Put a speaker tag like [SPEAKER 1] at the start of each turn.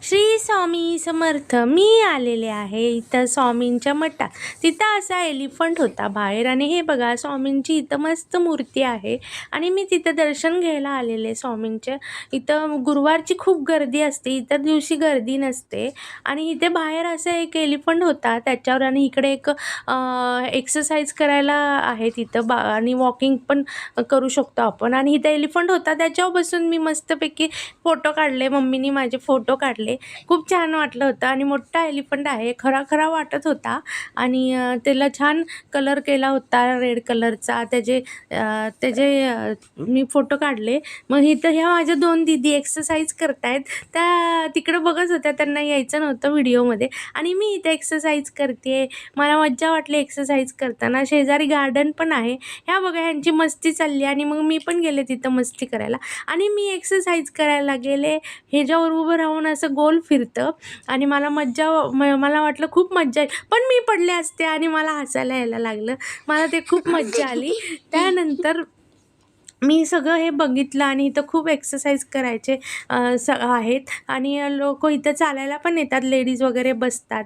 [SPEAKER 1] श्री स्वामी समर्थ. मी आलेले आहे इथं स्वामींच्या मठात. तिथं असा एलिफंट होता बाहेर आणि हे बघा स्वामींची इथं मस्त मूर्ती आहे आणि मी तिथं दर्शन घ्यायला आलेले स्वामींच्या. इथं गुरुवारची खूप गर्दी असते, इतर दिवशी गर्दी नसते. आणि इथे बाहेर असा एक एलिफंट होता त्याच्यावर आणि इकडे एक एक्सरसाइज करायला आहे तिथं आणि वॉकिंग पण करू शकतो आपण. आणि इथं एलिफंट होता त्याच्यावर बसून मी मस्तपैकी फोटो काढले, मम्मीनी माझे फोटो काढले. खूप छान वाटलं होतं आणि मोठा एलिफंट आहे, खरा वाटत होता आणि त्याला छान कलर केला होता रेड कलरचा. त्याचे मी फोटो काढले. मग इथं ह्या माझ्या 2 दीदी एक्सरसाइज करतायत. त्या तिकडं बघत होत्या, त्यांना यायचं नव्हतं व्हिडिओमध्ये आणि मी इथे एक्सरसाइज करते. मला मज्जा वाटली एक्सरसाइज करताना. शेजारी गार्डन पण आहे. ह्या बघा ह्यांची मस्ती चालली आणि मग मी पण गेले तिथं मस्ती करायला आणि मी एक्सरसाइज करायला गेले. ह्याच्यावर उभं राहून असं गोल फिरतं आणि मला वाटलं खूप मज्जा येईल, पण मी पडले असते आणि मला हसायला यायला लागलं. मला ते खूप मज्जा आली. त्यानंतर मी सगळं हे बघितलं आणि इथं खूप एक्सरसाइज करायचे आहेत आणि लोकं इथं चालायला पण येतात, लेडीज वगैरे बसतात.